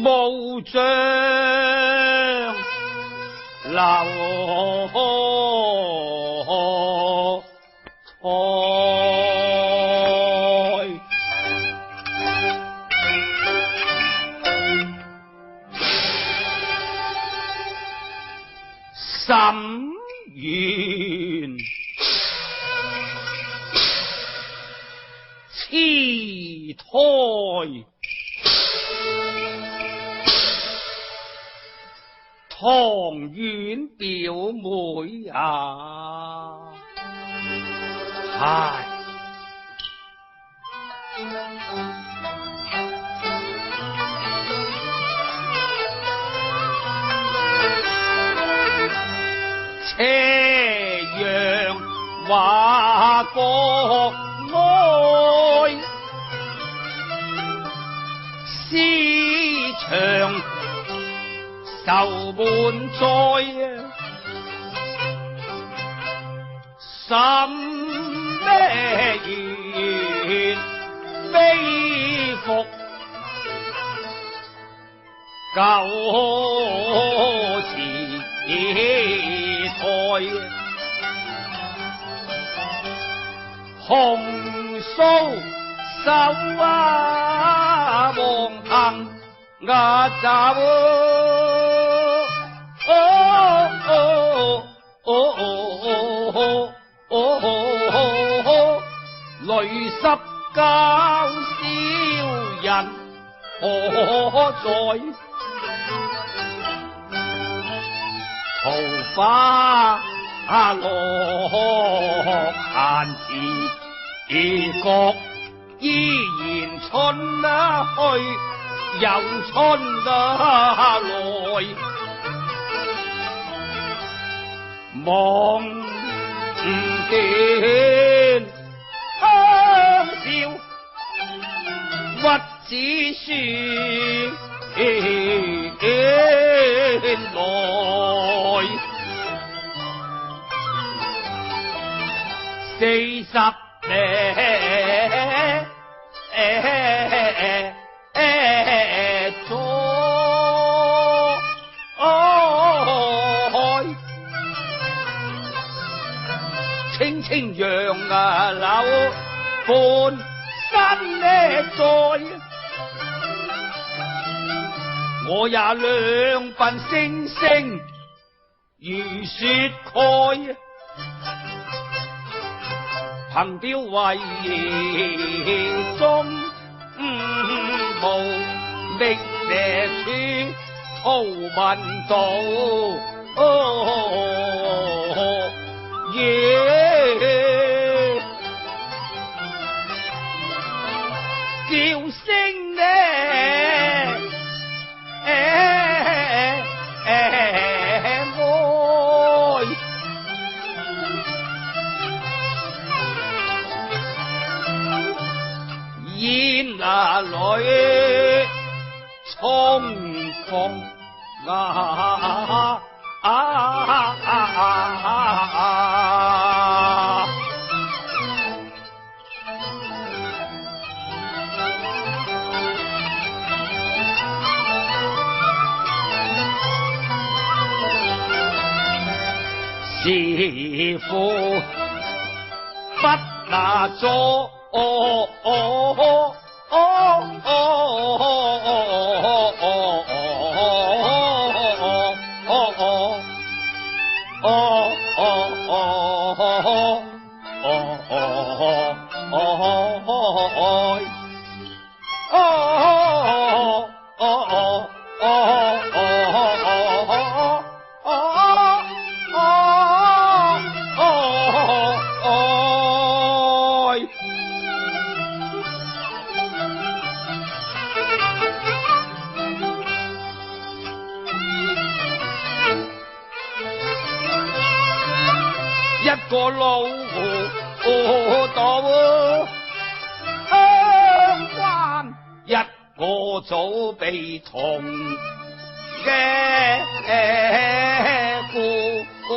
無將留台，心願痴胎。唐園表妹啊，係斜陽畫國愛，詩場愁滿載，心咩緣非復舊時代，紅酥手啊，黃藤壓爪，淚濕交笑人何在？桃花落閒時覺依然春去又春來，望見香消屈指書來40年青青楊柳半生在，我也兩鬢星星如雪蓋，憑弔遺中無覓蛇處圖文道，叫聲呢愛，煙裏重逢是父不拿咗一個老糊塗鄉關，一個早被同嘅官，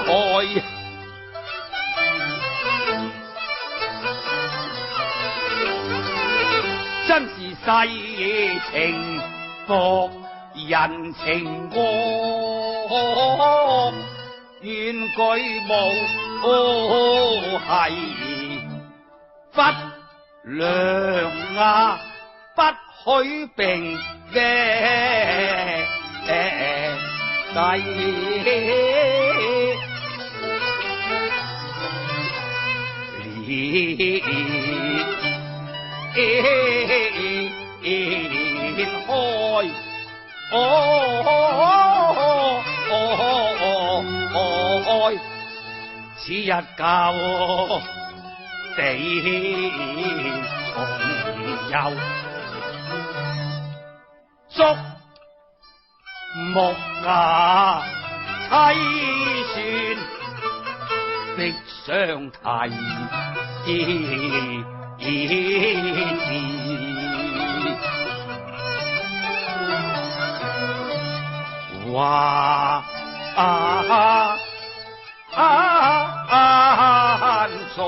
慨。真是世情薄，人情惡，願舉無係不良啊，不許並嘅計。開此日教地重遊，竹木牙凄算的相提話在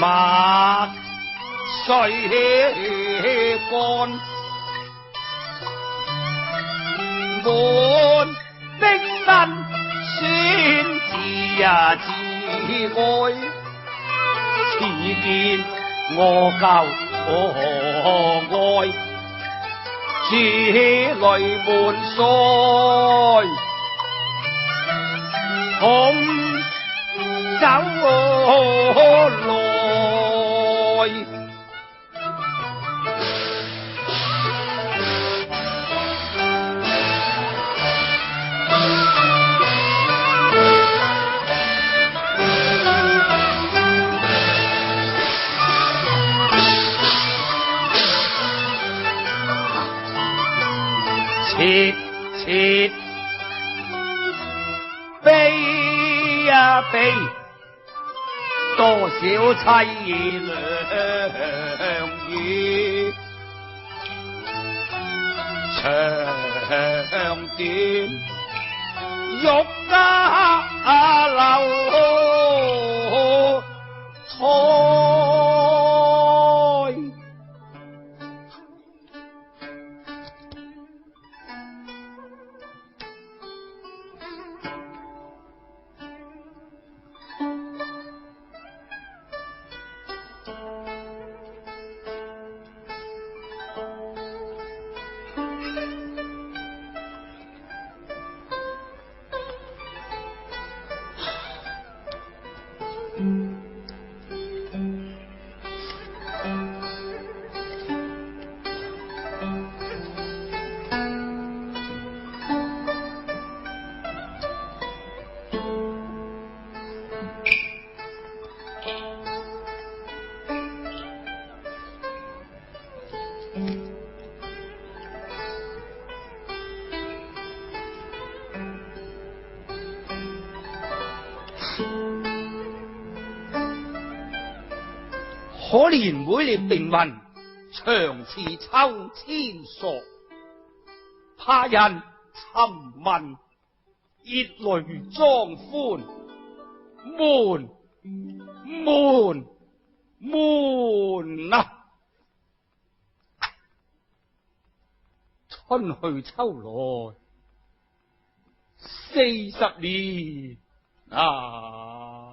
墨水乾，滿的辛酸自愛，似見我舊愛，珠淚滿腮，紅走來。切悲啊悲，多少凄涼雨，長短玉家流胎。可憐妹你病魂，長似秋千索，怕人尋聞，熱淚裝歡，悶啊！春去秋來，40年啊！